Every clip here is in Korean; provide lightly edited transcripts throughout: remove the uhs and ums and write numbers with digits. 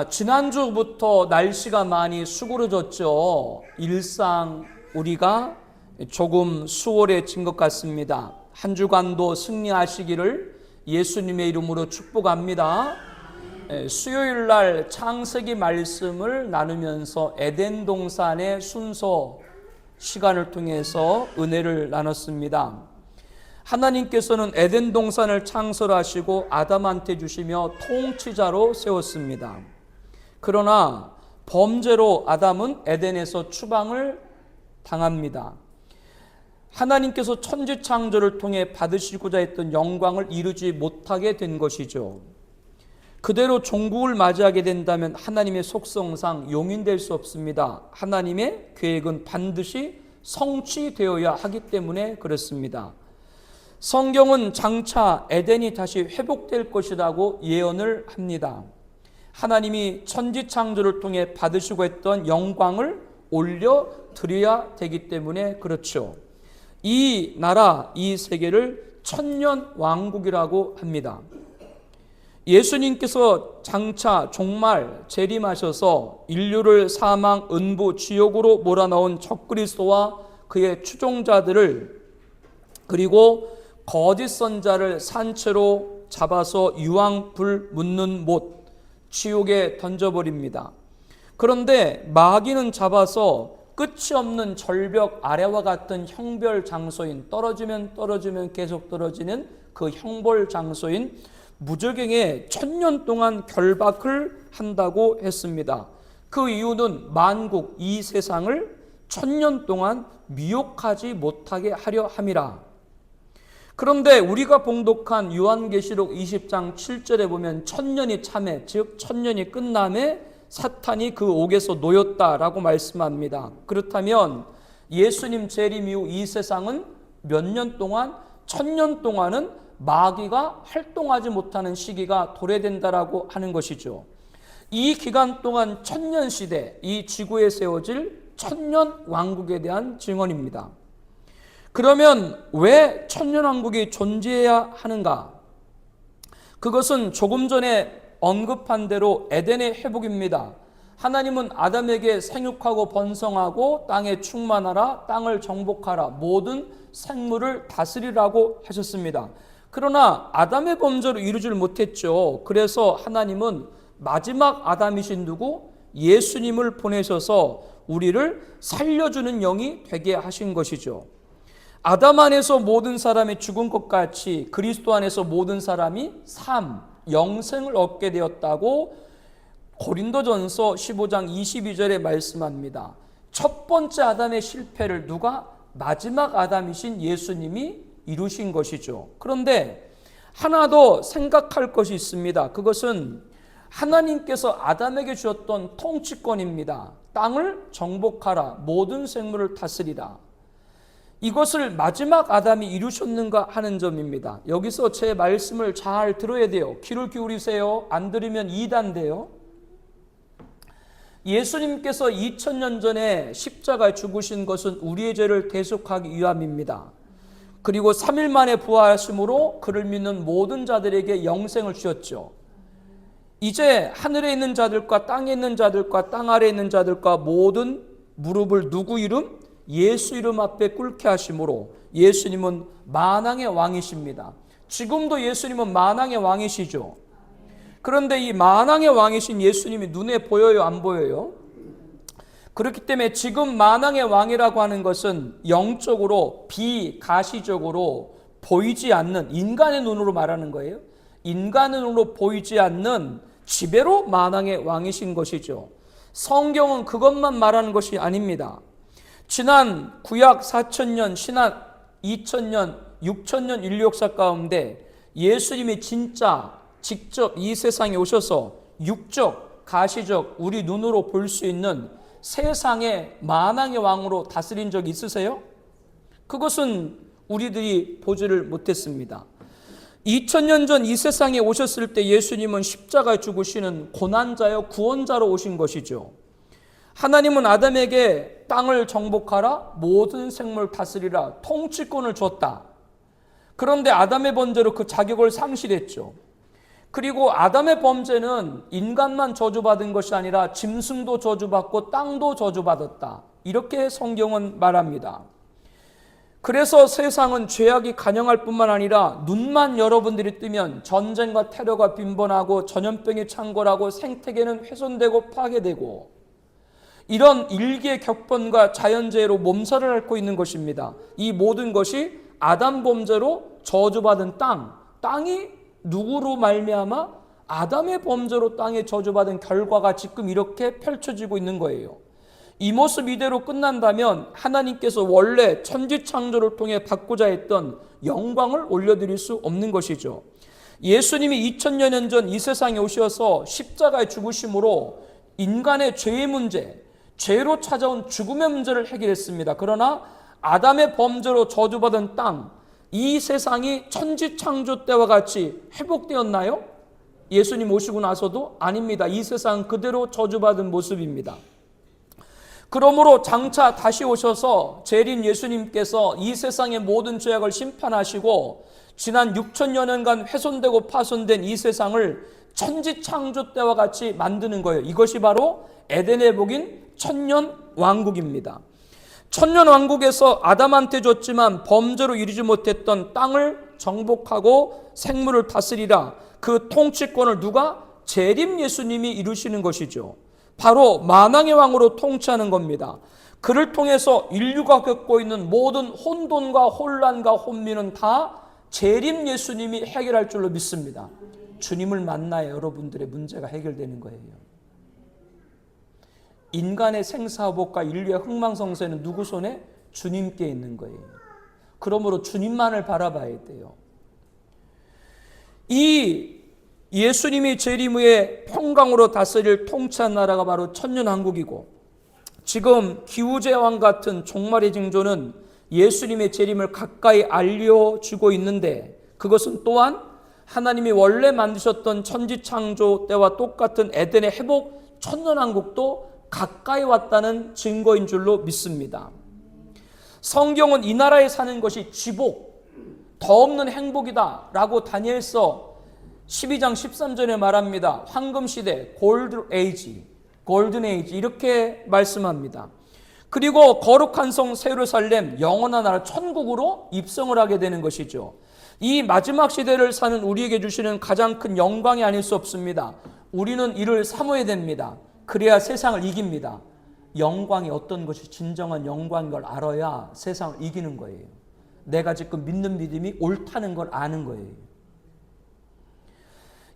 지난주부터 날씨가 많이 수그러졌죠. 일상 우리가 조금 수월해진 것 같습니다. 한 주간도 승리하시기를 예수님의 이름으로 축복합니다. 수요일 날 창세기 말씀을 나누면서 에덴 동산의 순서 시간을 통해서 은혜를 나눴습니다. 하나님께서는 에덴 동산을 창설하시고 아담한테 주시며 통치자로 세웠습니다. 그러나 범죄로 아담은 에덴에서 추방을 당합니다. 하나님께서 천지 창조를 통해 받으시고자 했던 영광을 이루지 못하게 된 것이죠. 그대로 종국을 맞이하게 된다면 하나님의 속성상 용인될 수 없습니다. 하나님의 계획은 반드시 성취되어야 하기 때문에 그렇습니다. 성경은 장차 에덴이 다시 회복될 것이라고 예언을 합니다. 하나님이 천지 창조를 통해 받으시고 했던 영광을 올려드려야 되기 때문에 그렇죠. 이 나라, 이 세계를 천년 왕국이라고 합니다. 예수님께서 장차 종말 재림하셔서 인류를 사망, 음부, 지옥으로 몰아넣은 적그리스도와 그의 추종자들을 그리고 거짓 선자를 산채로 잡아서 유황불 묻는 못, 지옥에 던져버립니다. 그런데 마귀는 잡아서 끝이 없는 절벽 아래와 같은 형벌 장소인, 떨어지면 계속 떨어지는 그 형벌 장소인 무저갱에 1000년 동안 결박을 한다고 했습니다. 그 이유는 만국 이 세상을 1000년 동안 미혹하지 못하게 하려 함이라. 그런데 우리가 봉독한 요한계시록 20장 7절에 보면 1000년이 참해, 즉 1000년이 끝남에 사탄이 그 옥에서 놓였다라고 말씀합니다. 그렇다면 예수님 재림 이후 이 세상은 몇 년 동안, 1000년 동안은 마귀가 활동하지 못하는 시기가 도래된다라고 하는 것이죠. 이 기간 동안 1000년 시대, 이 지구에 세워질 1000년 왕국에 대한 증언입니다. 그러면 왜 천년왕국이 존재해야 하는가? 그것은 조금 전에 언급한 대로 에덴의 회복입니다. 하나님은 아담에게 생육하고 번성하고 땅에 충만하라, 땅을 정복하라, 모든 생물을 다스리라고 하셨습니다. 그러나 아담의 범죄로 이루질 못했죠. 그래서 하나님은 마지막 아담이신 누구? 예수님을 보내셔서 우리를 살려주는 영이 되게 하신 것이죠. 아담 안에서 모든 사람이 죽은 것 같이 그리스도 안에서 모든 사람이 영생을 얻게 되었다고 고린도전서 15장 22절에 말씀합니다. 첫 번째 아담의 실패를 누가? 마지막 아담이신 예수님이 이루신 것이죠. 그런데 하나 더 생각할 것이 있습니다. 그것은 하나님께서 아담에게 주었던 통치권입니다. 땅을 정복하라, 모든 생물을 다스리라. 이것을 마지막 아담이 이루셨는가 하는 점입니다. 여기서 제 말씀을 잘 들어야 돼요. 귀를 기울이세요. 안 들으면 이단돼요. 예수님께서 2000년 전에 십자가에 죽으신 것은 우리의 죄를 대속하기 위함입니다. 그리고 3일 만에 부활하심으로 그를 믿는 모든 자들에게 영생을 주셨죠. 이제 하늘에 있는 자들과 땅에 있는 자들과 땅 아래에 있는 자들과 모든 무릎을 누구 이름? 예수 이름 앞에 꿇게 하심으로 예수님은 만왕의 왕이십니다. 지금도 예수님은 만왕의 왕이시죠. 그런데 이 만왕의 왕이신 예수님이 눈에 보여요, 안 보여요? 그렇기 때문에 지금 만왕의 왕이라고 하는 것은 영적으로 비가시적으로 보이지 않는, 인간의 눈으로 말하는 거예요. 인간의 눈으로 보이지 않는 지배로 만왕의 왕이신 것이죠. 성경은 그것만 말하는 것이 아닙니다. 지난 구약 4000년, 신약 2000년, 6000년 인류 역사 가운데 예수님이 진짜 직접 이 세상에 오셔서 육적, 가시적, 우리 눈으로 볼 수 있는 세상의 만왕의 왕으로 다스린 적이 있으세요? 그것은 우리들이 보지를 못했습니다. 2000년 전 이 세상에 오셨을 때 예수님은 십자가에 죽으시는 고난자여 구원자로 오신 것이죠. 하나님은 아담에게 땅을 정복하라, 모든 생물 다스리라, 통치권을 줬다. 그런데 아담의 번제로 그 자격을 상실했죠. 그리고 아담의 범죄는 인간만 저주받은 것이 아니라 짐승도 저주받고 땅도 저주받았다. 이렇게 성경은 말합니다. 그래서 세상은 죄악이 간영할 뿐만 아니라 눈만 여러분들이 뜨면 전쟁과 테러가 빈번하고 전염병이 창궐하고 생태계는 훼손되고 파괴되고 이런 일개 격변과 자연재해로 몸살을 앓고 있는 것입니다. 이 모든 것이 아담 범죄로 저주받은 땅이 누구로 말미암아 아담의 범죄로 땅에 저주받은 결과가 지금 이렇게 펼쳐지고 있는 거예요. 이 모습 이대로 끝난다면 하나님께서 원래 천지창조를 통해 받고자 했던 영광을 올려드릴 수 없는 것이죠. 예수님이 2000년 전 이 세상에 오셔서 십자가의 죽으심으로 인간의 죄의 문제, 죄로 찾아온 죽음의 문제를 해결했습니다. 그러나 아담의 범죄로 저주받은 땅, 이 세상이 천지창조 때와 같이 회복되었나요? 예수님 오시고 나서도 아닙니다. 이 세상은 그대로 저주받은 모습입니다. 그러므로 장차 다시 오셔서 재림 예수님께서 이 세상의 모든 죄악을 심판하시고 지난 6000여년간 훼손되고 파손된 이 세상을 천지창조 때와 같이 만드는 거예요. 이것이 바로 에덴의 복인 천년왕국입니다. 천년왕국에서 아담한테 줬지만 범죄로 이루지 못했던 땅을 정복하고 생물을 다스리라. 그 통치권을 누가? 재림 예수님이 이루시는 것이죠. 바로 만왕의 왕으로 통치하는 겁니다. 그를 통해서 인류가 겪고 있는 모든 혼돈과 혼란과 혼미는 다 재림 예수님이 해결할 줄로 믿습니다. 주님을 만나야 여러분들의 문제가 해결되는 거예요. 인간의 생사복과 인류의 흥망성쇠는 누구 손에? 주님께 있는 거예요. 그러므로 주님만을 바라봐야 돼요. 이 예수님이 재림 후에 평강으로 다스릴 통치한 나라가 바로 천년왕국이고 지금 기후재앙 같은 종말의 징조는 예수님의 재림을 가까이 알려주고 있는데 그것은 또한 하나님이 원래 만드셨던 천지창조 때와 똑같은 에덴의 회복 천년왕국도 가까이 왔다는 증거인 줄로 믿습니다. 성경은 이 나라에 사는 것이 지복, 더 없는 행복이다 라고 다니엘서 12장 13절에 말합니다. 황금시대, 골든 에이지 이렇게 말씀합니다. 그리고 거룩한 성 예루살렘, 영원한 나라 천국으로 입성을 하게 되는 것이죠. 이 마지막 시대를 사는 우리에게 주시는 가장 큰 영광이 아닐 수 없습니다. 우리는 이를 사모해야 됩니다. 그래야 세상을 이깁니다. 영광이 어떤 것이 진정한 영광인 걸 알아야 세상을 이기는 거예요. 내가 지금 믿는 믿음이 옳다는 걸 아는 거예요.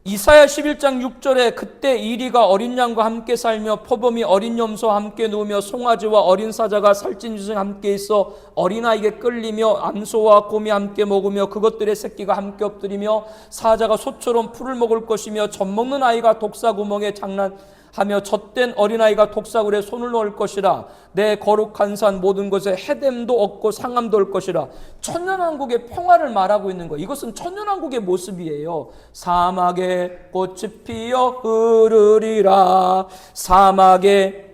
이사야 11장 6절에 그때 이리가 어린 양과 함께 살며 표범이 어린 염소와 함께 누우며 송아지와 어린 사자가 살찐 젖과 함께 있어 어린아이에게 끌리며 암소와 곰이 함께 먹으며 그것들의 새끼가 함께 엎드리며 사자가 소처럼 풀을 먹을 것이며 젖먹는 아이가 독사 구멍에 장난하며 젖된 어린아이가 독사굴에 손을 넣을 것이라. 내 거룩한 산 모든 곳에 해됨도 없고 상함도 올 것이라. 천년왕국의 평화를 말하고 있는 거예요. 이것은 천년왕국의 모습이에요. 사막에 꽃이 피어 흐르리라. 사막에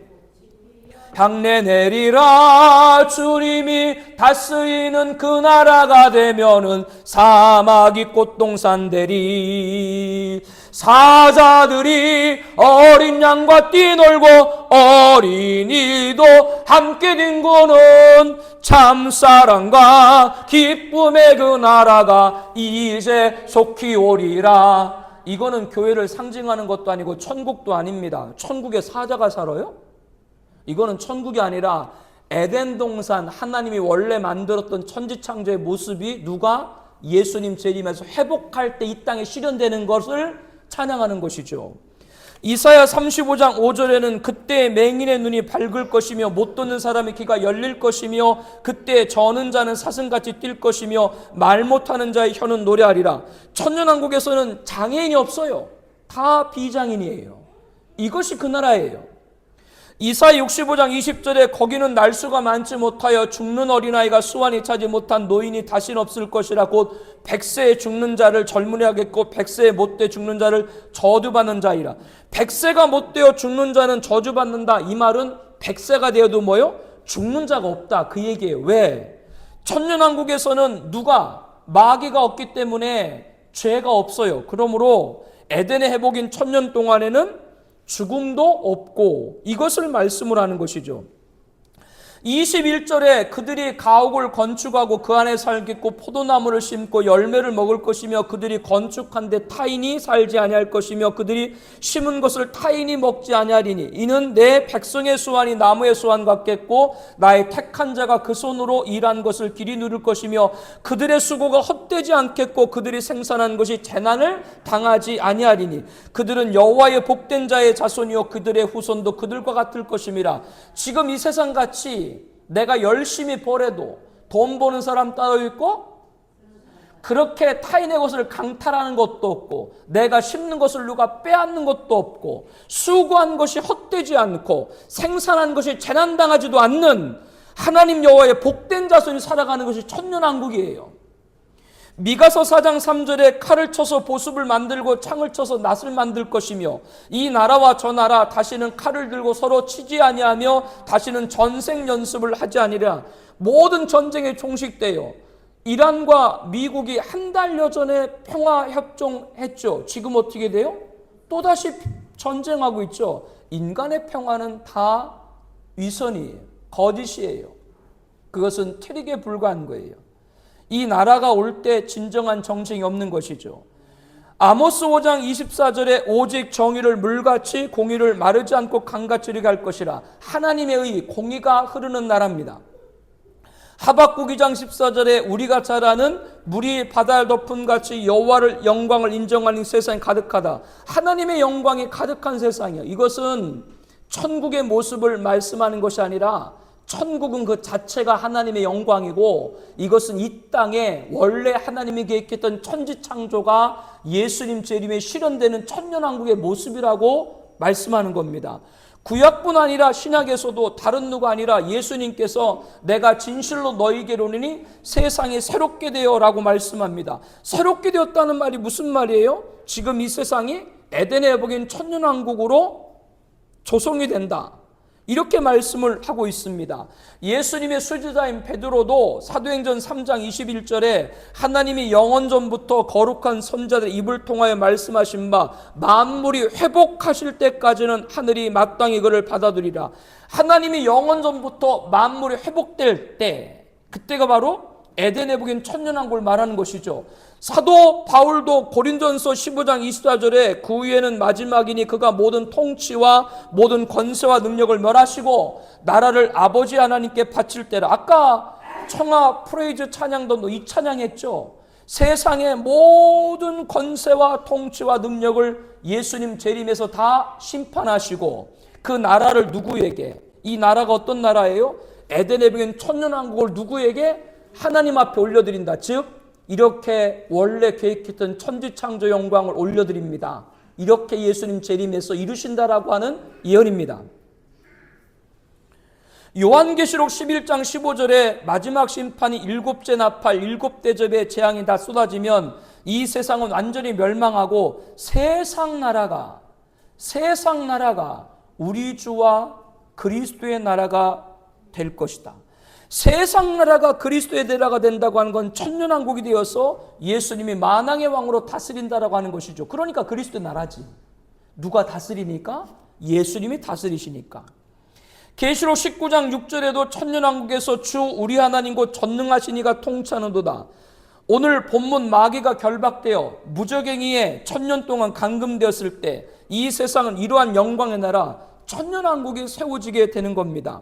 향내 내리라. 주님이 다스리는 그 나라가 되면은 사막이 꽃동산 되리. 사자들이 어린 양과 뛰놀고 어린이도 함께 뒹구는 참사랑과 기쁨의 그 나라가 이제 속히 오리라. 이거는 교회를 상징하는 것도 아니고 천국도 아닙니다. 천국에 사자가 살아요? 이거는 천국이 아니라 에덴 동산, 하나님이 원래 만들었던 천지창조의 모습이 누가? 예수님 재림에서 회복할 때 이 땅에 실현되는 것을 찬양하는 것이죠. 이사야 35장 5절에는 그때 맹인의 눈이 밝을 것이며 못 듣는 사람의 귀가 열릴 것이며 그때 저는 자는 사슴같이 뛸 것이며 말 못하는 자의 혀는 노래하리라. 천년왕국에서는 장애인이 없어요. 다 비장애인이에요. 이것이 그 나라예요. 이사야 65장 20절에 거기는 날수가 많지 못하여 죽는 어린아이가 수완이 차지 못한 노인이 다시는 없을 것이라. 곧 100세에 죽는 자를 젊은이 하겠고 100세에 못돼 죽는 자를 저주받는 자이라. 100세가 못되어 죽는 자는 저주받는다. 이 말은 100세가 되어도 뭐요? 죽는 자가 없다. 그 얘기예요. 왜? 천년왕국에서는 누가? 마귀가 없기 때문에 죄가 없어요. 그러므로 에덴의 회복인 천년 동안에는 죽음도 없고, 이것을 말씀을 하는 것이죠. 21절에 그들이 가옥을 건축하고 그 안에 살겠고 포도나무를 심고 열매를 먹을 것이며 그들이 건축한 데 타인이 살지 아니할 것이며 그들이 심은 것을 타인이 먹지 아니하리니 이는 내 백성의 수완이 나무의 수완 같겠고 나의 택한 자가 그 손으로 일한 것을 길이 누릴 것이며 그들의 수고가 헛되지 않겠고 그들이 생산한 것이 재난을 당하지 아니하리니 그들은 여호와의 복된 자의 자손이요 그들의 후손도 그들과 같을 것임이라. 지금 이 세상같이 내가 열심히 벌어도 돈 버는 사람 따로 있고 그렇게 타인의 것을 강탈하는 것도 없고 내가 심는 것을 누가 빼앗는 것도 없고 수고한 것이 헛되지 않고 생산한 것이 재난당하지도 않는 하나님 여호와의 복된 자손이 살아가는 것이 천년왕국이에요. 미가서 4장 3절에 칼을 쳐서 보습을 만들고 창을 쳐서 낫을 만들 것이며 이 나라와 저 나라 다시는 칼을 들고 서로 치지 아니하며 다시는 전생 연습을 하지 아니라. 모든 전쟁에 종식되어 이란과 미국이 한 달여 전에 평화협정했죠. 지금 어떻게 돼요? 또다시 전쟁하고 있죠. 인간의 평화는 다 위선이에요. 거짓이에요. 그것은 트릭에 불과한 거예요. 이 나라가 올 때 진정한 정쟁이 없는 것이죠. 아모스 5장 24절에 오직 정의를 물같이 공의를 마르지 않고 강같이 이르게 할 것이라. 하나님의 의 공의가 흐르는 나라입니다. 하박국 2장 14절에 우리가 잘 아는 물이 바다를 덮은 같이 여호와를 영광을 인정하는 세상이 가득하다. 하나님의 영광이 가득한 세상이에요. 이것은 천국의 모습을 말씀하는 것이 아니라 천국은 그 자체가 하나님의 영광이고 이것은 이 땅에 원래 하나님이 계획했던 천지창조가 예수님 재림에 실현되는 천년왕국의 모습이라고 말씀하는 겁니다. 구약뿐 아니라 신약에서도 다른 누가 아니라 예수님께서 내가 진실로 너희에게로 오느니 세상이 새롭게 되어라고 말씀합니다. 새롭게 되었다는 말이 무슨 말이에요? 지금 이 세상이 에덴의 회복인 천년왕국으로 조성이 된다. 이렇게 말씀을 하고 있습니다. 예수님의 수제자인 베드로도 사도행전 3장 21절에 하나님이 영원전부터 거룩한 선자들의 입을 통하여 말씀하신 바 만물이 회복하실 때까지는 하늘이 마땅히 그를 받아들이라. 하나님이 영원전부터 만물이 회복될 때, 그때가 바로 에덴 회복인 천년왕국을 말하는 것이죠. 사도 바울도 고린도전서 15장 24절에 그 후에는 마지막이니 그가 모든 통치와 모든 권세와 능력을 멸하시고 나라를 아버지 하나님께 바칠 때라. 아까 청아 프레이즈 찬양도 이 찬양했죠. 세상의 모든 권세와 통치와 능력을 예수님 재림에서 다 심판하시고 그 나라를 누구에게, 이 나라가 어떤 나라예요? 에덴 회복인 천년왕국을 누구에게? 하나님 앞에 올려드린다. 즉 이렇게 원래 계획했던 천지창조 영광을 올려드립니다. 이렇게 예수님 재림에서 이루신다라고 하는 예언입니다. 요한계시록 11장 15절에 마지막 심판이 일곱째 나팔, 일곱 대접의 재앙이 다 쏟아지면 이 세상은 완전히 멸망하고 세상 나라가 우리 주와 그리스도의 나라가 될 것이다. 세상 나라가 그리스도의 나라가 된다고 하는 건 천년왕국이 되어서 예수님이 만왕의 왕으로 다스린다라고 하는 것이죠. 그러니까 그리스도의 나라지. 누가 다스리니까? 예수님이 다스리시니까. 계시록 19장 6절에도 천년왕국에서 주 우리 하나님 곧 전능하신 이가 통치하는도다. 오늘 본문 마귀가 결박되어 무적행위에 천년 동안 감금되었을 때 이 세상은 이러한 영광의 나라 천년왕국이 세워지게 되는 겁니다.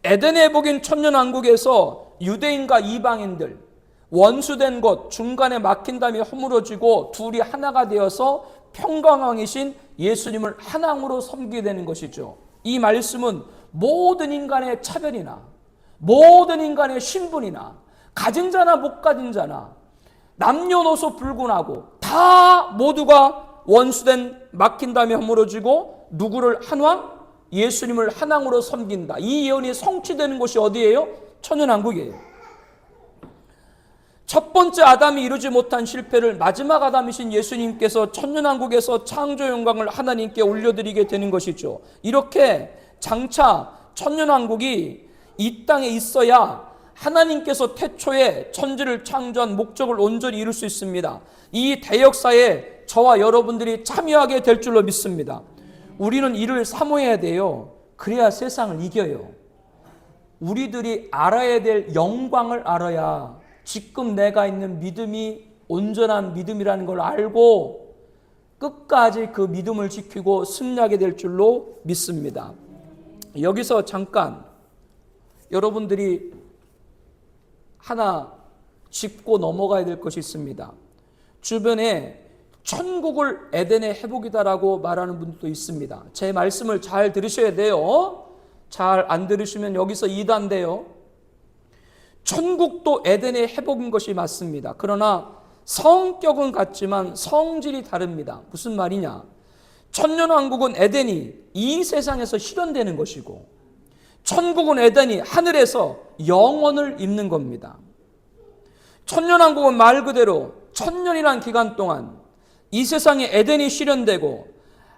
에덴의 회복인 천년왕국에서 유대인과 이방인들 원수된 것 중간에 막힌 담이 허물어지고 둘이 하나가 되어서 평강왕이신 예수님을 한 왕으로 섬기게 되는 것이죠. 이 말씀은 모든 인간의 차별이나 모든 인간의 신분이나 가진 자나 못 가진 자나 남녀노소 불문하고 다 모두가 원수된 막힌 담이 허물어지고 누구를 한 왕? 예수님을 한 왕으로 섬긴다. 이 예언이 성취되는 곳이 어디예요? 천년왕국이에요. 첫 번째 아담이 이루지 못한 실패를 마지막 아담이신 예수님께서 천년왕국에서 창조 영광을 하나님께 올려드리게 되는 것이죠. 이렇게 장차 천년왕국이 이 땅에 있어야 하나님께서 태초에 천지를 창조한 목적을 온전히 이룰 수 있습니다. 이 대역사에 저와 여러분들이 참여하게 될 줄로 믿습니다. 우리는 이를 사모해야 돼요. 그래야 세상을 이겨요. 우리들이 알아야 될 영광을 알아야 지금 내가 있는 믿음이 온전한 믿음이라는 걸 알고 끝까지 그 믿음을 지키고 승리하게 될 줄로 믿습니다. 여기서 잠깐 여러분들이 하나 짚고 넘어가야 될 것이 있습니다. 주변에 천국을 에덴의 회복이다라고 말하는 분도 있습니다. 제 말씀을 잘 들으셔야 돼요. 잘 안 들으시면 여기서 이단돼요. 천국도 에덴의 회복인 것이 맞습니다. 그러나 성격은 같지만 성질이 다릅니다. 무슨 말이냐? 천년왕국은 에덴이 이 세상에서 실현되는 것이고, 천국은 에덴이 하늘에서 영원을 입는 겁니다. 천년왕국은 말 그대로 천년이란 기간 동안 이 세상에 에덴이 실현되고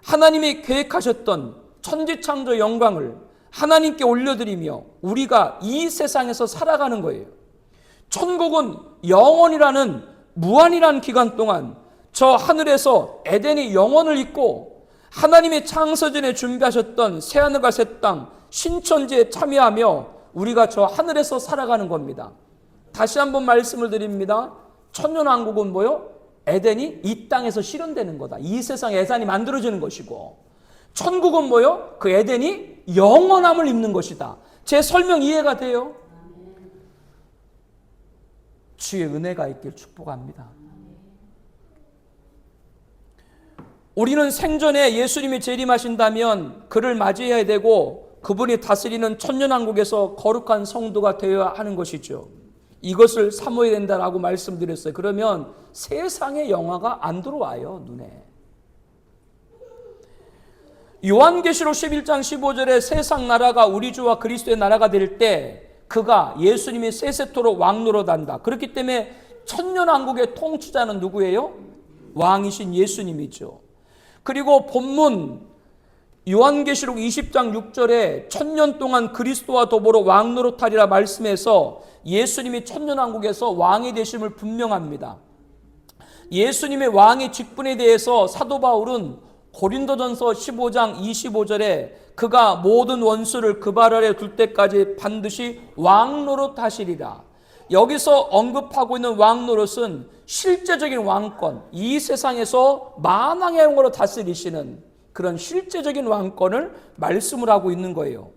하나님이 계획하셨던 천지창조 영광을 하나님께 올려드리며 우리가 이 세상에서 살아가는 거예요. 천국은 영원이라는 무한이라는 기간 동안 저 하늘에서 에덴이 영원을 잇고 하나님의 창세전에 준비하셨던 새하늘과 새 땅, 신천지에 참여하며 우리가 저 하늘에서 살아가는 겁니다. 다시 한번 말씀을 드립니다. 천년왕국은 뭐요? 에덴이 이 땅에서 실현되는 거다. 이 세상에 에덴이 만들어지는 것이고, 천국은 뭐요? 그 에덴이 영원함을 입는 것이다. 제 설명 이해가 돼요? 주의 은혜가 있길 축복합니다. 우리는 생전에 예수님이 재림하신다면 그를 맞이해야 되고 그분이 다스리는 천년왕국에서 거룩한 성도가 되어야 하는 것이죠. 이것을 사모해야 된다라고 말씀드렸어요. 그러면 세상의 영화가 안 들어와요, 눈에. 요한계시록 11장 15절에 세상 나라가 우리 주와 그리스도의 나라가 될 때 그가 예수님이 세세토록 왕노릇한다. 그렇기 때문에 천년왕국의 통치자는 누구예요? 왕이신 예수님이죠. 그리고 본문 요한계시록 20장 6절에 천년 동안 그리스도와 더불어 왕노릇하리라 말씀해서 예수님이 천년왕국에서 왕이 되심을 분명합니다. 예수님의 왕의 직분에 대해서 사도 바울은 고린도전서 15장 25절에 그가 모든 원수를 그 발 아래 둘 때까지 반드시 왕노릇하시리라. 여기서 언급하고 있는 왕노릇은 실제적인 왕권, 이 세상에서 만왕의 영으로 다스리시는 그런 실제적인 왕권을 말씀을 하고 있는 거예요.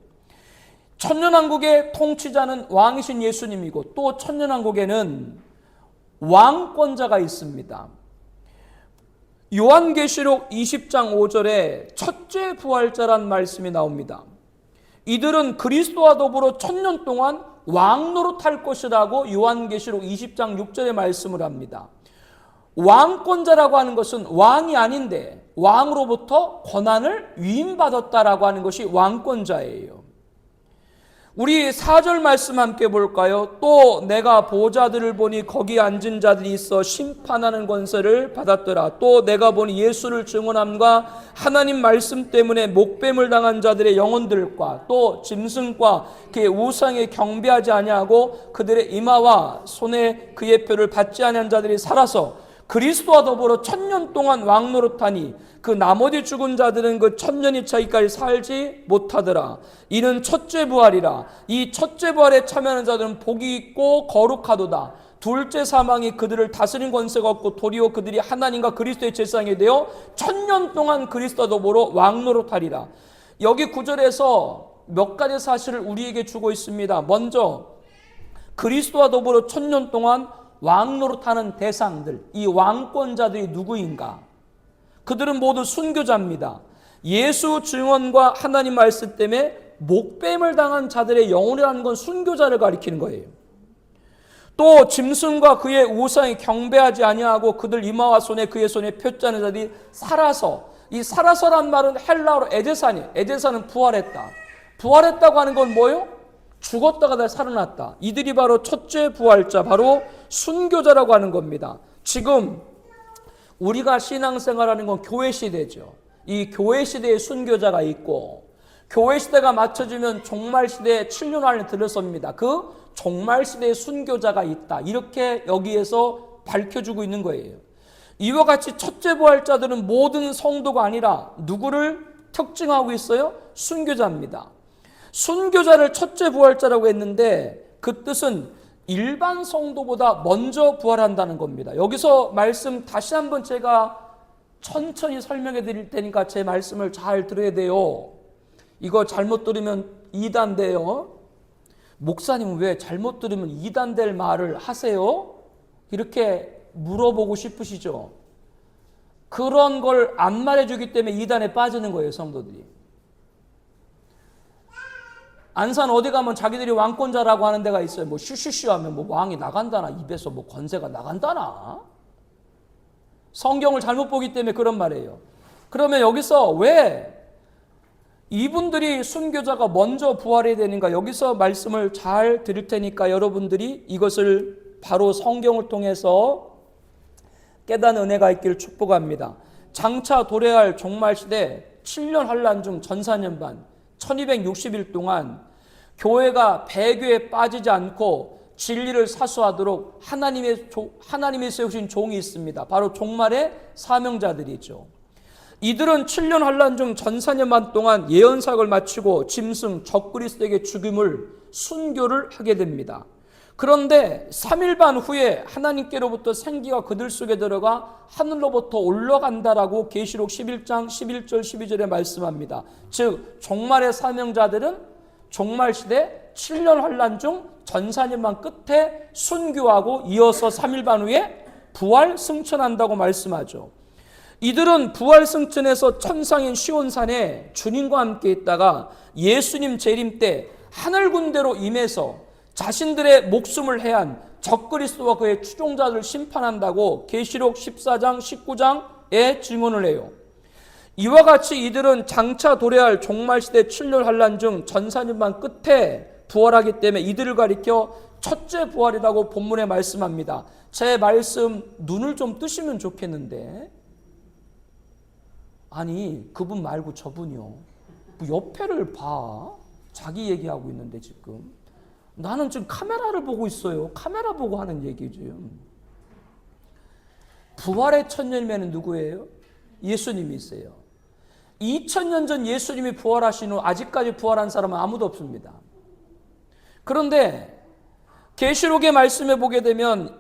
천년왕국의 통치자는 왕이신 예수님이고 또 천년왕국에는 왕권자가 있습니다. 요한계시록 20장 5절에 첫째 부활자란 말씀이 나옵니다. 이들은 그리스도와 더불어 천년 동안 왕노릇할 것이라고 요한계시록 20장 6절에 말씀을 합니다. 왕권자라고 하는 것은 왕이 아닌데 왕으로부터 권한을 위임받았다라고 하는 것이 왕권자예요. 우리 4절 말씀 함께 볼까요? 또 내가 보좌들을 보니 거기 앉은 자들이 있어 심판하는 권세를 받았더라. 또 내가 보니 예수를 증언함과 하나님 말씀 때문에 목뱀을 당한 자들의 영혼들과 또 짐승과 그의 우상에 경배하지 아니하고 그들의 이마와 손에 그의 표를 받지 아니한 자들이 살아서 그리스도와 더불어 천년 동안 왕노릇하니 그 나머지 죽은 자들은 그 천년이 차기까지 살지 못하더라. 이는 첫째 부활이라. 이 첫째 부활에 참여하는 자들은 복이 있고 거룩하도다. 둘째 사망이 그들을 다스린 권세가 없고 도리어 그들이 하나님과 그리스도의 제사장이 되어 천년 동안 그리스도와 더불어 왕노릇하리라. 여기 구절에서 몇 가지 사실을 우리에게 주고 있습니다. 먼저 그리스도와 더불어 천년 동안 왕노릇하는 대상들, 이 왕권자들이 누구인가? 그들은 모두 순교자입니다. 예수 증언과 하나님 말씀 때문에 목뱀을 당한 자들의 영혼이라는 건 순교자를 가리키는 거예요. 또 짐승과 그의 우상에 경배하지 아니하고 그들 이마와 손에 그의 손에 표자는 자들이 살아서, 이 살아서란 말은 헬라어로 에제산이에요. 에제산은 부활했다. 부활했다고 하는 건 뭐예요? 죽었다가 다시 살아났다. 이들이 바로 첫째 부활자, 바로 순교자라고 하는 겁니다. 지금 우리가 신앙생활하는 건 교회 시대죠. 이 교회 시대에 순교자가 있고 교회 시대가 맞춰지면 종말 시대의 7년 안에 들어섭니다. 그 종말 시대의 순교자가 있다. 이렇게 여기에서 밝혀주고 있는 거예요. 이와 같이 첫째 부활자들은 모든 성도가 아니라 누구를 특징하고 있어요? 순교자입니다. 순교자를 첫째 부활자라고 했는데 그 뜻은 일반 성도보다 먼저 부활한다는 겁니다. 여기서 말씀 다시 한번 제가 천천히 설명해 드릴 테니까 제 말씀을 잘 들어야 돼요. 이거 잘못 들으면 이단돼요. 목사님 왜 잘못 들으면 이단될 말을 하세요? 이렇게 물어보고 싶으시죠? 그런 걸 안 말해주기 때문에 이단에 빠지는 거예요, 성도들이. 안산 어디 가면 자기들이 왕권자라고 하는 데가 있어요. 뭐 슈슈슈 하면 뭐 왕이 나간다나, 입에서 뭐 권세가 나간다나. 성경을 잘못 보기 때문에 그런 말이에요. 그러면 여기서 왜 이분들이 순교자가 먼저 부활해야 되는가? 여기서 말씀을 잘 드릴 테니까 여러분들이 이것을 바로 성경을 통해서 깨닫는 은혜가 있기를 축복합니다. 장차 도래할 종말시대 7년 환란 중 전사년 반 1260일 동안 교회가 배교에 빠지지 않고 진리를 사수하도록 하나님이 세우신 종이 있습니다. 바로 종말의 사명자들이죠. 이들은 7년 환란 중 전사년만 동안 예언사역을 마치고 짐승 적그리스도에게 죽임을 순교를 하게 됩니다. 그런데 3일 반 후에 하나님께로부터 생기가 그들 속에 들어가 하늘로부터 올라간다라고 계시록 11장 11절 12절에 말씀합니다. 즉 종말의 사명자들은 종말시대 7년 환란 중 전사년만 끝에 순교하고 이어서 3일 반 후에 부활 승천한다고 말씀하죠. 이들은 부활 승천에서 천상인 시온산에 주님과 함께 있다가 예수님 재림 때 하늘 군대로 임해서 자신들의 목숨을 해한 적그리스도와 그의 추종자들을 심판한다고 계시록 14장 19장에 증언을 해요. 이와 같이 이들은 장차 도래할 종말시대 7년 환란 중 전사년만 끝에 부활하기 때문에 이들을 가리켜 첫째 부활이라고 본문에 말씀합니다. 제 말씀 눈을 좀 뜨시면 좋겠는데, 아니 그분 말고 저분이요, 뭐 옆에를 봐. 자기 얘기하고 있는데 지금 나는 지금 카메라를 보고 있어요. 카메라 보고 하는 얘기죠. 부활의 첫 열매는 누구예요? 예수님이세요. 2000년 전 예수님이 부활하신 후 아직까지 부활한 사람은 아무도 없습니다. 그런데 계시록의 말씀에 보게 되면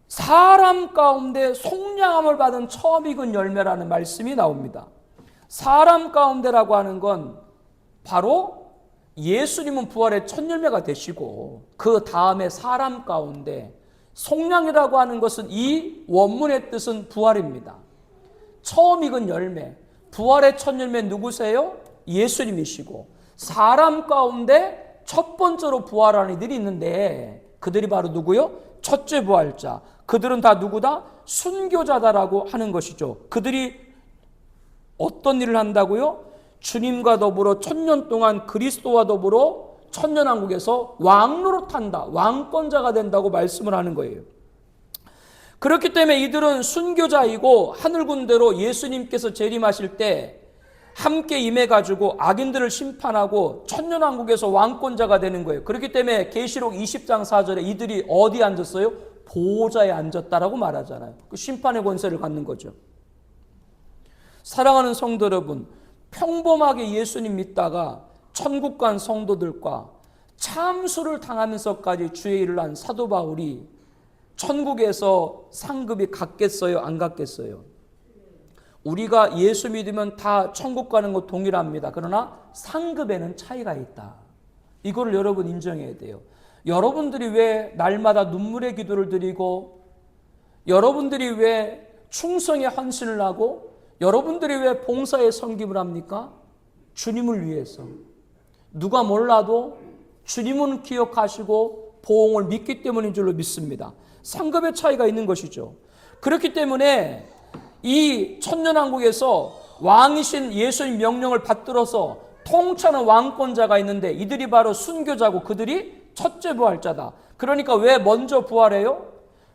사람 가운데 속량함을 받은 처음 익은 열매라는 말씀이 나옵니다. 사람 가운데라고 하는 건 바로 예수님은 부활의 첫 열매가 되시고 그 다음에 사람 가운데, 속량이라고 하는 것은 이 원문의 뜻은 부활입니다. 처음 익은 열매, 부활의 첫 열매 누구세요? 예수님이시고 사람 가운데 첫 번째로 부활하는 이들이 있는데 그들이 바로 누구요? 첫째 부활자. 그들은 다 누구다? 순교자다라고 하는 것이죠. 그들이 어떤 일을 한다고요? 주님과 더불어 1000년 동안 그리스도와 더불어 천년왕국에서 왕노릇한다, 왕권자가 된다고 말씀을 하는 거예요. 그렇기 때문에 이들은 순교자이고 하늘 군대로 예수님께서 재림하실 때 함께 임해가지고 악인들을 심판하고 천년왕국에서 왕권자가 되는 거예요. 그렇기 때문에 계시록 20장 4절에 이들이 어디에 앉았어요? 보호자에 앉았다라고 말하잖아요. 그 심판의 권세를 갖는 거죠. 사랑하는 성도 여러분, 평범하게 예수님 믿다가 천국 간 성도들과 참수를 당하면서까지 주의 일을 한 사도 바울이 천국에서 상급이 같겠어요? 안 같겠어요? 우리가 예수 믿으면 다 천국 가는 것 동일합니다. 그러나 상급에는 차이가 있다. 이거를 여러분 인정해야 돼요. 여러분들이 왜 날마다 눈물의 기도를 드리고, 여러분들이 왜 충성의 헌신을 하고, 여러분들이 왜 봉사의 섬김을 합니까? 주님을 위해서. 누가 몰라도 주님은 기억하시고 보응을 믿기 때문인 줄로 믿습니다. 상급의 차이가 있는 것이죠. 그렇기 때문에 이 천년왕국에서 왕이신 예수님 명령을 받들어서 통치하는 왕권자가 있는데 이들이 바로 순교자고 그들이 첫째 부활자다. 그러니까 왜 먼저 부활해요?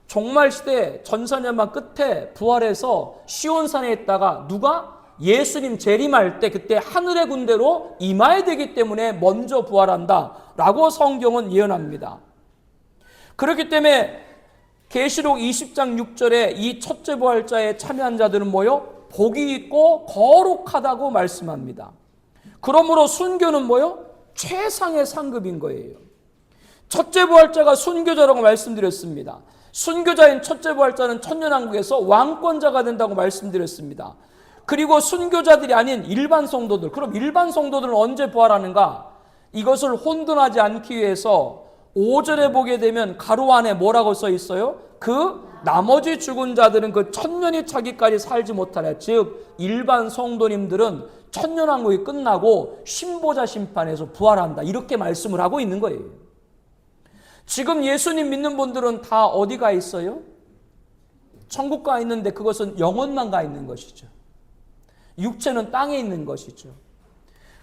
종말시대 전사년만 끝에 부활해서 시온산에 있다가 누가? 예수님 재림할 때 그때 하늘의 군대로 임하야 되기 때문에 먼저 부활한다라고 성경은 예언합니다. 그렇기 때문에 계시록 20장 6절에 이 첫째 부활자에 참여한 자들은 뭐요? 복이 있고 거룩하다고 말씀합니다. 그러므로 순교는 뭐요? 최상의 상급인 거예요. 첫째 부활자가 순교자라고 말씀드렸습니다. 순교자인 첫째 부활자는 천년왕국에서 왕권자가 된다고 말씀드렸습니다. 그리고 순교자들이 아닌 일반 성도들, 그럼 일반 성도들은 언제 부활하는가? 이것을 혼돈하지 않기 위해서 5절에 보게 되면 가로 안에 뭐라고 써 있어요? 그 나머지 죽은 자들은 그 천년이 차기까지 살지 못하라. 즉 일반 성도님들은 천년왕국이 끝나고 신보자 심판에서 부활한다. 이렇게 말씀을 하고 있는 거예요. 지금 예수님 믿는 분들은 다 어디 가 있어요? 천국 가 있는데 그것은 영혼만 가 있는 것이죠. 육체는 땅에 있는 것이죠.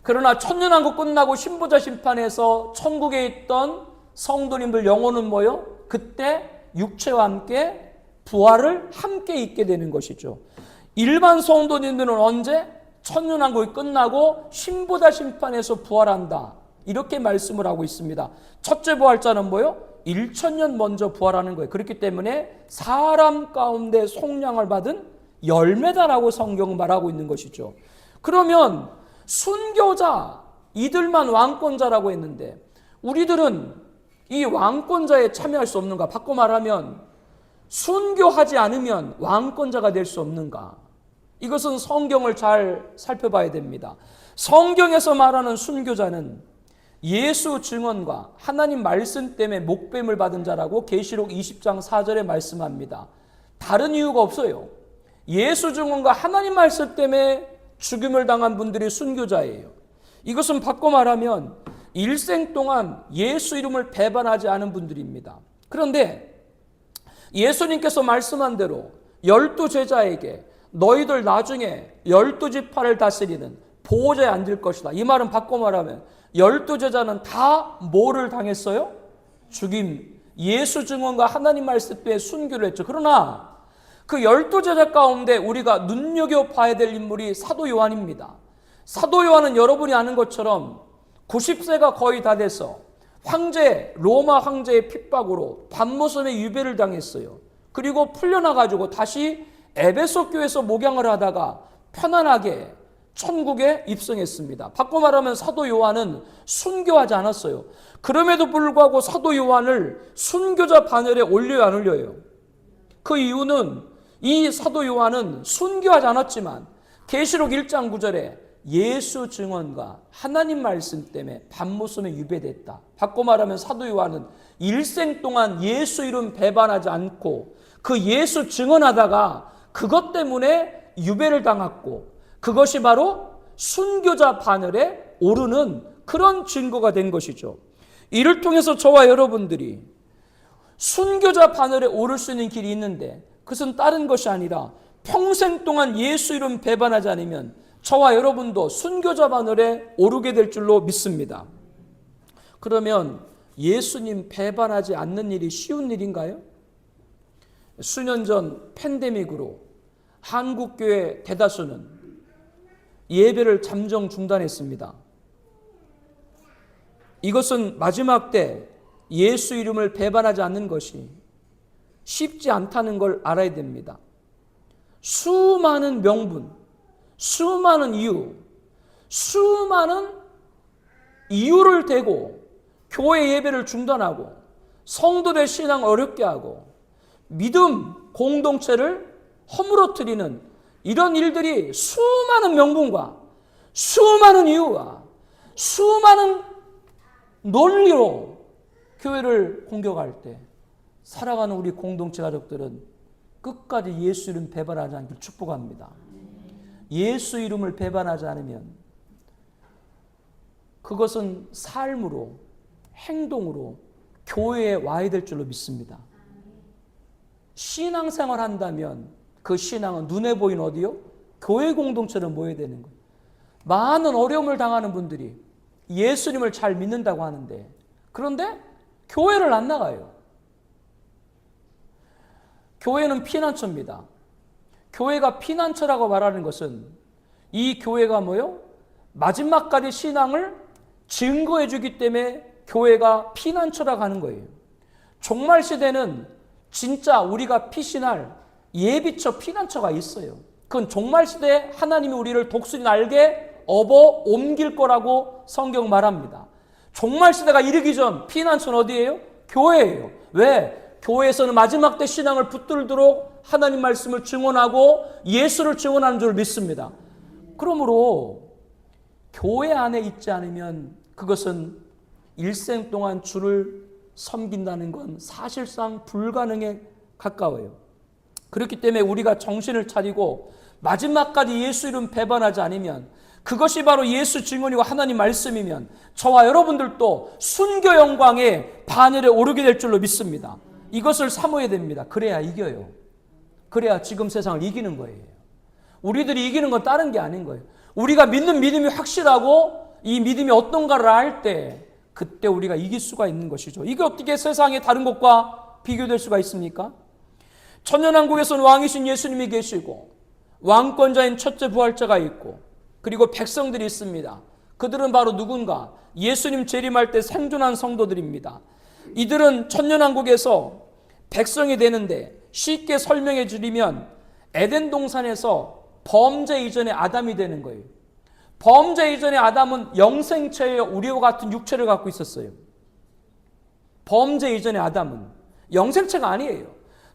그러나 천년왕국 끝나고 신보자 심판에서 천국에 있던 성도님들 영혼은 뭐요? 그때 육체와 함께 부활을 함께 있게 되는 것이죠. 일반 성도님들은 언제? 천년왕국이 끝나고 신보자 심판에서 부활한다. 이렇게 말씀을 하고 있습니다. 첫째 부활자는 뭐요? 1000년 먼저 부활하는 거예요. 그렇기 때문에 사람 가운데 속량을 받은 열매다라고 성경은 말하고 있는 것이죠. 그러면 순교자, 이들만 왕권자라고 했는데 우리들은 이 왕권자에 참여할 수 없는가? 바꿔 말하면 순교하지 않으면 왕권자가 될 수 없는가? 이것은 성경을 잘 살펴봐야 됩니다. 성경에서 말하는 순교자는 예수 증언과 하나님 말씀 때문에 목뱀을 받은 자라고 계시록 20장 4절에 말씀합니다. 다른 이유가 없어요. 예수 증언과 하나님 말씀 때문에 죽임을 당한 분들이 순교자예요. 이것은 바꿔 말하면 일생 동안 예수 이름을 배반하지 않은 분들입니다. 그런데 예수님께서 말씀한 대로 12제자에게 너희들 나중에 12지파를 다스리는 보호자에 앉을 것이다. 이 말은 바꿔 말하면 12제자는 다 뭐를 당했어요? 죽임. 예수 증언과 하나님 말씀 때문에 순교를 했죠. 그러나 그 12제자 가운데 우리가 눈여겨봐야 될 인물이 사도 요한입니다. 사도 요한은 여러분이 아는 것처럼 90세가 거의 다 돼서 로마 황제의 핍박으로 밤모섬에 유배를 당했어요. 그리고 풀려나가지고 다시 에베소 교회에서 목양을 하다가 편안하게 천국에 입성했습니다. 바꿔 말하면 사도 요한은 순교하지 않았어요. 그럼에도 불구하고 사도 요한을 순교자 반열에 올려요, 안 올려요? 그 이유는 이 사도 요한은 순교하지 않았지만 계시록 1장 9절에 예수 증언과 하나님 말씀 때문에 밤모섬에 유배됐다. 바꿔 말하면 사도 요한은 일생 동안 예수 이름 배반하지 않고 그 예수 증언하다가 그것 때문에 유배를 당했고 그것이 바로 순교자 반열에 오르는 그런 증거가 된 것이죠. 이를 통해서 저와 여러분들이 순교자 반열에 오를 수 있는 길이 있는데 그것은 다른 것이 아니라 평생 동안 예수 이름 배반하지 않으면 저와 여러분도 순교자 반열에 오르게 될 줄로 믿습니다. 그러면 예수님 배반하지 않는 일이 쉬운 일인가요? 수년 전 팬데믹으로 한국교회 대다수는 예배를 잠정 중단했습니다. 이것은 마지막 때 예수 이름을 배반하지 않는 것이 쉽지 않다는 걸 알아야 됩니다. 수많은 명분, 수많은 이유, 수많은 이유를 대고 교회 예배를 중단하고 성도들의 신앙을 어렵게 하고 믿음 공동체를 허물어뜨리는 이런 일들이 수많은 명분과 수많은 이유와 수많은 논리로 교회를 공격할 때 살아가는 우리 공동체 가족들은 끝까지 예수 이름 배반하지 않길 축복합니다. 예수 이름을 배반하지 않으면 그것은 삶으로 행동으로 교회에 와야 될 줄로 믿습니다. 신앙생활 한다면 그 신앙은 눈에 보이는 어디요? 교회 공동체로 모여야 되는 거예요. 많은 어려움을 당하는 분들이 예수님을 잘 믿는다고 하는데 그런데 교회를 안 나가요. 교회는 피난처입니다. 교회가 피난처라고 말하는 것은 이 교회가 뭐요? 마지막까지 신앙을 증거해 주기 때문에 교회가 피난처라 가는 거예요. 종말 시대는 진짜 우리가 피신할 예비처 피난처가 있어요. 그건 종말 시대에 하나님이 우리를 독수리 날개 업어 옮길 거라고 성경 말합니다. 종말 시대가 이르기 전 피난처는 어디예요? 교회예요. 왜? 교회에서는 마지막 때 신앙을 붙들도록 하나님 말씀을 증언하고 예수를 증언하는 줄 믿습니다. 그러므로 교회 안에 있지 않으면 그것은 일생 동안 주를 섬긴다는 건 사실상 불가능에 가까워요. 그렇기 때문에 우리가 정신을 차리고 마지막까지 예수 이름 배반하지 않으면, 그것이 바로 예수 증언이고 하나님 말씀이면 저와 여러분들도 순교 영광의 반열에 오르게 될 줄로 믿습니다. 이것을 사모해야 됩니다. 그래야 이겨요. 그래야 지금 세상을 이기는 거예요. 우리들이 이기는 건 다른 게 아닌 거예요. 우리가 믿는 믿음이 확실하고 이 믿음이 어떤가를 알 때 그때 우리가 이길 수가 있는 것이죠. 이게 어떻게 세상의 다른 것과 비교될 수가 있습니까? 천년왕국에서는 왕이신 예수님이 계시고 왕권자인 첫째 부활자가 있고 그리고 백성들이 있습니다. 그들은 바로 누군가? 예수님 재림할 때 생존한 성도들입니다. 이들은 천년왕국에서 백성이 되는데 쉽게 설명해 드리면 에덴 동산에서 범죄 이전의 아담이 되는 거예요. 범죄 이전의 아담은 영생체의 우리와 같은 육체를 갖고 있었어요. 범죄 이전의 아담은 영생체가 아니에요.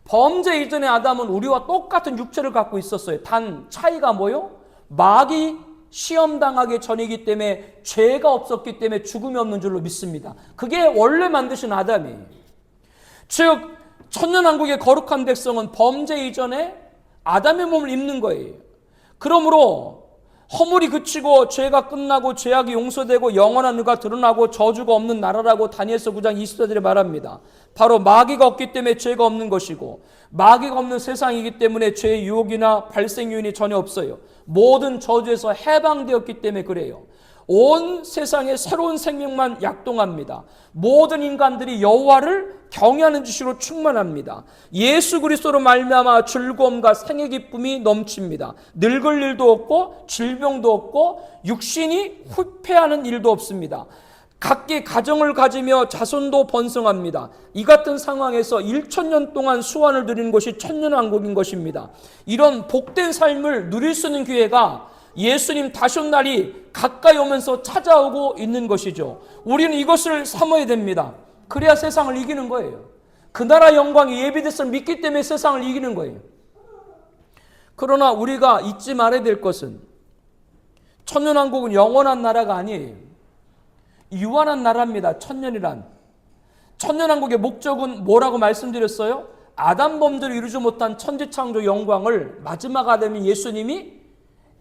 범죄 이전의 아담은 우리와 똑같은 육체를 갖고 있었어요. 단 차이가 뭐요? 마귀 시험당하기 전이기 때문에 죄가 없었기 때문에 죽음이 없는 줄로 믿습니다. 그게 원래 만드신 아담이에요. 즉 천년왕국의 거룩한 백성은 범죄 이전에 아담의 몸을 입는 거예요. 그러므로 허물이 그치고 죄가 끝나고 죄악이 용서되고 영원한 의가 드러나고 저주가 없는 나라라고 다니엘서 9장 24절에 말합니다. 바로 마귀가 없기 때문에 죄가 없는 것이고 마귀가 없는 세상이기 때문에 죄의 유혹이나 발생 요인이 전혀 없어요. 모든 저주에서 해방되었기 때문에 그래요. 온 세상에 새로운 생명만 약동합니다. 모든 인간들이 여호와를 경외하는 지식으로 충만합니다. 예수 그리스도로 말미암아 즐거움과 생애 기쁨이 넘칩니다. 늙을 일도 없고 질병도 없고 육신이 후패하는 일도 없습니다. 각기 가정을 가지며 자손도 번성합니다. 이 같은 상황에서 1000년 동안 수완을 누리는 것이 천년왕국인 것입니다. 이런 복된 삶을 누릴 수 있는 기회가 예수님 다시 온 날이 가까이 오면서 찾아오고 있는 것이죠. 우리는 이것을 삼아야 됩니다. 그래야 세상을 이기는 거예요. 그 나라 영광이 예비됐음을 믿기 때문에 세상을 이기는 거예요. 그러나 우리가 잊지 말아야 될 것은 천년왕국은 영원한 나라가 아니에요. 유한한 나라입니다. 천년이란. 천년왕국의 목적은 뭐라고 말씀드렸어요? 아담 범죄를 이루지 못한 천지창조 영광을 마지막 아담인 예수님이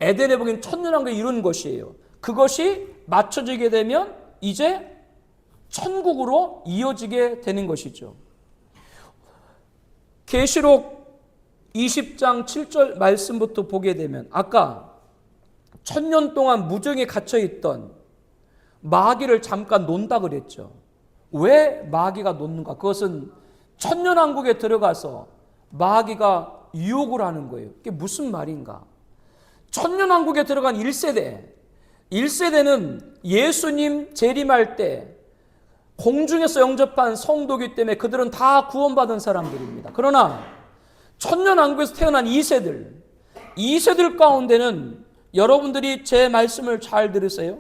에덴에 보긴 천년왕국에 이룬 것이에요. 그것이 맞춰지게 되면 이제 천국으로 이어지게 되는 것이죠. 계시록 20장 7절 말씀부터 보게 되면 아까 천년 동안 무정에 갇혀있던 마귀를 잠깐 논다 그랬죠. 왜 마귀가 놓는가? 그것은 천년왕국에 들어가서 마귀가 유혹을 하는 거예요. 그게 무슨 말인가? 천년왕국에 들어간 1세대는 예수님 재림할 때 공중에서 영접한 성도기 때문에 그들은 다 구원받은 사람들입니다. 그러나 천년왕국에서 태어난 2세들 가운데는 여러분들이 제 말씀을 잘 들으세요.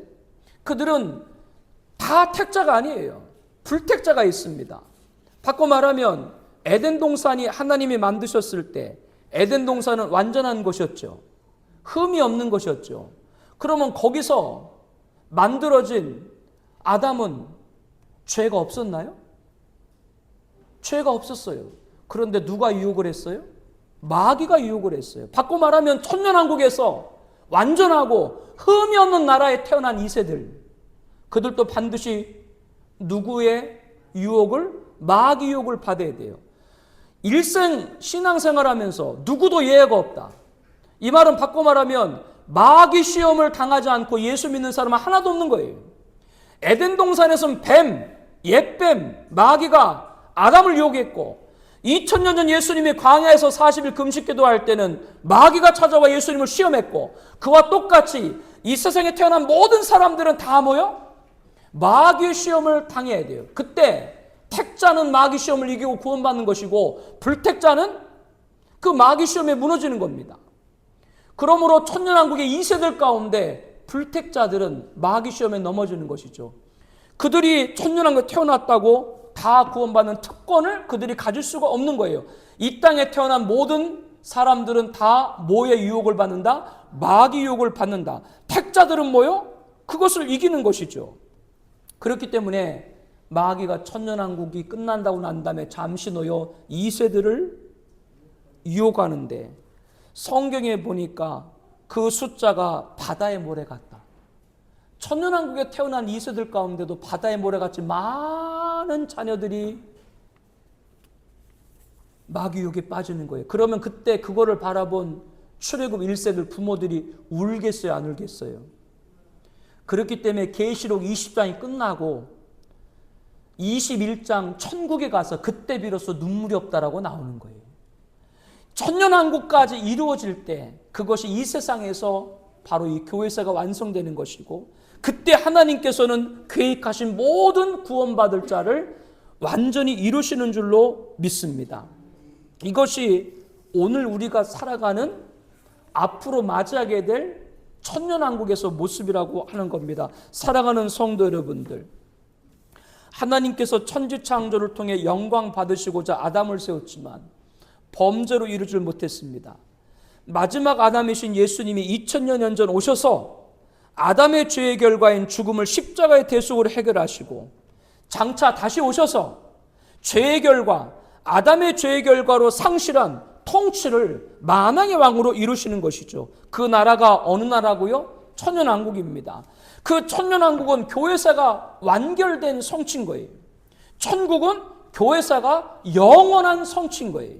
그들은 다 택자가 아니에요. 불택자가 있습니다. 바꿔 말하면 에덴 동산이 하나님이 만드셨을 때 에덴 동산은 완전한 것이었죠. 흠이 없는 것이었죠. 그러면 거기서 만들어진 아담은 죄가 없었나요? 죄가 없었어요. 그런데 누가 유혹을 했어요? 마귀가 유혹을 했어요. 바꿔 말하면 천년왕국에서 완전하고 흠이 없는 나라에 태어난 2세들, 그들도 반드시 누구의 유혹을? 마귀 유혹을 받아야 돼요. 일생 신앙생활하면서 누구도 예외가 없다. 이 말은 바꿔 말하면 마귀 시험을 당하지 않고 예수 믿는 사람은 하나도 없는 거예요. 에덴 동산에서는 뱀, 옛뱀, 마귀가 아담을 유혹했고 2000년 전 예수님이 광야에서 40일 금식 기도할 때는 마귀가 찾아와 예수님을 시험했고, 그와 똑같이 이 세상에 태어난 모든 사람들은 다 뭐요? 마귀의 시험을 당해야 돼요. 그때 택자는 마귀 시험을 이기고 구원받는 것이고, 불택자는 그 마귀 시험에 무너지는 겁니다. 그러므로 천년왕국의 2세들 가운데 불택자들은 마귀 시험에 넘어지는 것이죠. 그들이 천년왕국에 태어났다고 다 구원받는 특권을 그들이 가질 수가 없는 거예요. 이 땅에 태어난 모든 사람들은 다 뭐의 유혹을 받는다? 마귀 유혹을 받는다. 택자들은 뭐요? 그것을 이기는 것이죠. 그렇기 때문에 마귀가 천년왕국이 끝난다고 난 다음에 잠시 놓여 2세들을 유혹하는데, 성경에 보니까 그 숫자가 바다의 모래 같다. 천년왕국에 태어난 2세들 가운데도 바다의 모래같이 많은 자녀들이 마귀 유혹에 빠지는 거예요. 그러면 그때 그거를 바라본 출애굽 1세들 부모들이 울겠어요, 안 울겠어요? 그렇기 때문에 계시록 20장이 끝나고 21장 천국에 가서 그때 비로소 눈물이 없다라고 나오는 거예요. 천년왕국까지 이루어질 때 그것이 이 세상에서 바로 이 교회사가 완성되는 것이고, 그때 하나님께서는 계획하신 모든 구원받을 자를 완전히 이루시는 줄로 믿습니다. 이것이 오늘 우리가 살아가는 앞으로 맞이하게 될 천년왕국에서 모습이라고 하는 겁니다. 사랑하는 성도 여러분들, 하나님께서 천지창조를 통해 영광 받으시고자 아담을 세웠지만 범죄로 이루질 못했습니다. 마지막 아담이신 예수님이 2000년 전 오셔서 아담의 죄의 결과인 죽음을 십자가의 대속으로 해결하시고, 장차 다시 오셔서 죄의 결과, 아담의 죄의 결과로 상실한 통치를 만왕의 왕으로 이루시는 것이죠. 그 나라가 어느 나라고요? 천년왕국입니다. 그 천년왕국은 교회사가 완결된 성취인 거예요. 천국은 교회사가 영원한 성취인 거예요.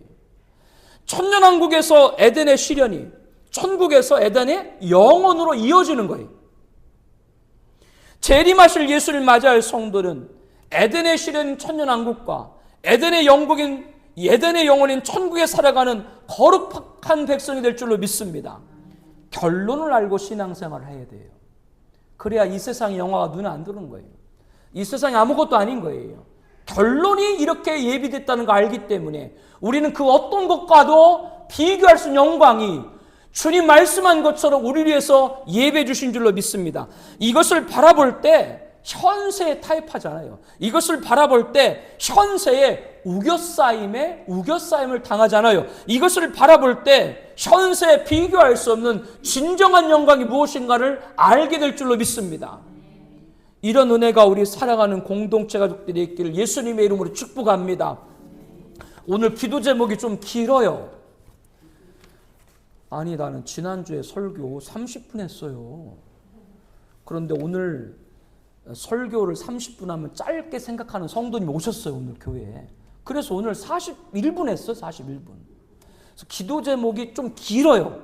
천년왕국에서 에덴의 시련이 천국에서 에덴의 영원으로 이어지는 거예요. 재림하실 예수를 맞이할 성도는 에덴의 시련 천년왕국과 에덴의 영혼인 천국에 살아가는 거룩한 백성이 될 줄로 믿습니다. 결론을 알고 신앙생활을 해야 돼요. 그래야 이 세상의 영화가 눈에 안 들어오는 거예요. 이 세상이 아무것도 아닌 거예요. 결론이 이렇게 예비됐다는 거 알기 때문에 우리는 그 어떤 것과도 비교할 수 있는 영광이 주님 말씀한 것처럼 우리를 위해서 예배해 주신 줄로 믿습니다. 이것을 바라볼 때 현세에 타협하잖아요. 이것을 바라볼 때 현세에 우겨싸임을 당하잖아요. 이것을 바라볼 때 현세에 비교할 수 없는 진정한 영광이 무엇인가를 알게 될 줄로 믿습니다. 이런 은혜가 우리 사랑하는 공동체 가족들이 있기를 예수님의 이름으로 축복합니다. 오늘 기도 제목이 좀 길어요. 아니, 나는 지난주에 설교 30분 했어요. 그런데 오늘 설교를 30분 하면 짧게 생각하는 성도님이 오셨어요, 오늘 교회에. 그래서 오늘 41분 했어요, 41분. 그래서 기도 제목이 좀 길어요.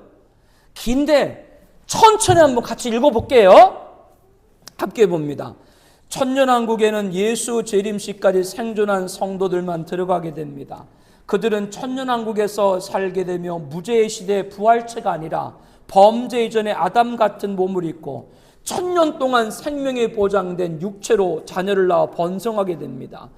긴데 천천히 한번 같이 읽어볼게요. 함께 봅니다. 천년왕국에는 예수 재림시까지 생존한 성도들만 들어가게 됩니다. 그들은 천년왕국에서 살게 되며 무죄의 시대의 부활체가 아니라 범죄 이전의 아담 같은 몸을 입고 천년 동안 생명에 보장된 육체로 자녀를 낳아 번성하게 됩니다.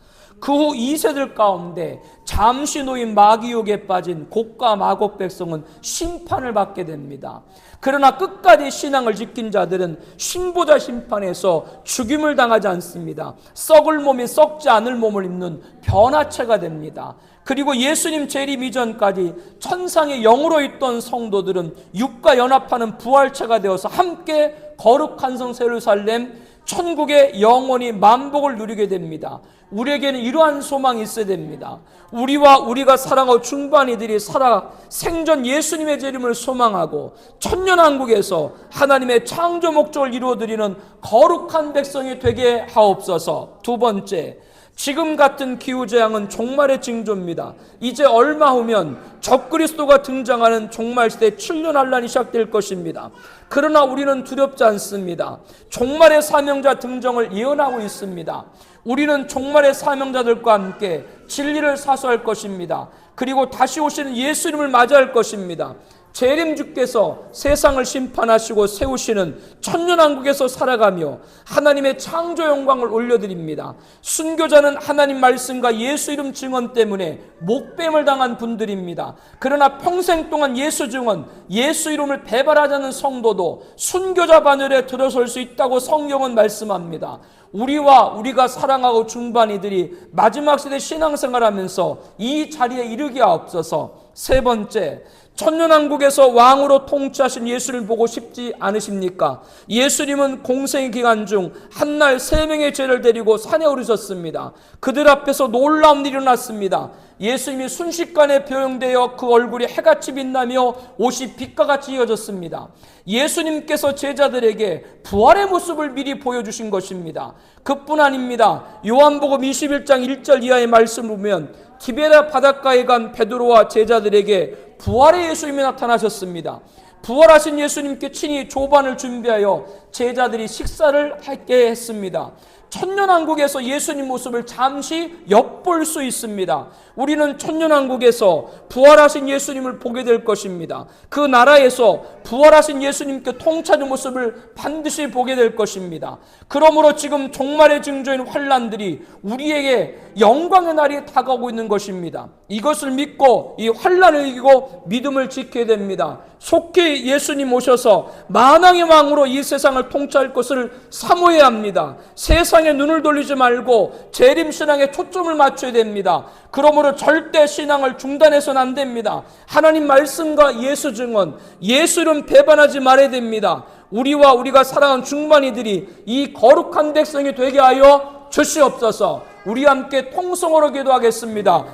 그 후 2세들 가운데 잠시 놓인 마귀욕에 빠진 곡과 마곡 백성은 심판을 받게 됩니다. 그러나 끝까지 신앙을 지킨 자들은 신보자 심판에서 죽임을 당하지 않습니다. 썩을 몸이 썩지 않을 몸을 입는 변화체가 됩니다. 그리고 예수님 재림 이전까지 천상의 영으로 있던 성도들은 육과 연합하는 부활체가 되어서 함께 거룩한 성 예루살렘 천국의 영원히 만복을 누리게 됩니다. 우리에게는 이러한 소망이 있어야 됩니다. 우리와 우리가 사랑하고 중반이들이 살아 생전 예수님의 재림을 소망하고 천년왕국에서 하나님의 창조 목적을 이루어드리는 거룩한 백성이 되게 하옵소서. 두 번째, 지금 같은 기후재앙은 종말의 징조입니다. 이제 얼마 후면 적그리스도가 등장하는 종말 시대 7년 환란이 시작될 것입니다. 그러나 우리는 두렵지 않습니다. 종말의 사명자 등장을 예언하고 있습니다. 우리는 종말의 사명자들과 함께 진리를 사수할 것입니다. 그리고 다시 오시는 예수님을 맞이할 것입니다. 재림주께서 세상을 심판하시고 세우시는 천년왕국에서 살아가며 하나님의 창조 영광을 올려드립니다. 순교자는 하나님 말씀과 예수 이름 증언 때문에 목뱀을 당한 분들입니다. 그러나 평생 동안 예수 증언, 예수 이름을 배반하지 않는 성도도 순교자 반열에 들어설 수 있다고 성경은 말씀합니다. 우리가 사랑하고 중보한 이들이 마지막 시대 신앙생활하면서 이 자리에 이르기하옵소서. 세 번째, 천년왕국에서 왕으로 통치하신 예수를 보고 싶지 않으십니까? 예수님은 공생의 기간 중 한날 3명의 죄를 데리고 산에 오르셨습니다. 그들 앞에서 놀라운 일이 일어났습니다. 예수님이 순식간에 표형되어 그 얼굴이 해같이 빛나며 옷이 빛과 같이 이어졌습니다. 예수님께서 제자들에게 부활의 모습을 미리 보여주신 것입니다. 그뿐 아닙니다. 요한복음 21장 1절 이하의 말씀을 보면 티베리아 바닷가에 간 베드로와 제자들에게 부활의 예수님이 나타나셨습니다. 부활하신 예수님께 친히 조반을 준비하여 제자들이 식사를 하게 했습니다. 천년왕국에서 예수님 모습을 잠시 엿볼 수 있습니다. 우리는 천년왕국에서 부활하신 예수님을 보게 될 것입니다. 그 나라에서 부활하신 예수님께 통치하는 모습을 반드시 보게 될 것입니다. 그러므로 지금 종말의 징조인 환란들이 우리에게 영광의 날이 다가오고 있는 것입니다. 이것을 믿고 이 환란을 이기고 믿음을 지켜야 됩니다. 속히 예수님 오셔서 만왕의 왕으로 이 세상을 통치할 것을 사모해야 합니다. 세상에 눈을 돌리지 말고 재림신앙에 초점을 맞춰야 됩니다. 그러므로 절대 신앙을 중단해서는 안 됩니다. 하나님 말씀과 예수 증언, 예수 이름 배반하지 말아야 됩니다. 우리가 사랑하는 중반이들이 이 거룩한 백성이 되게 하여 주시옵소서. 우리 함께 통성으로 기도하겠습니다.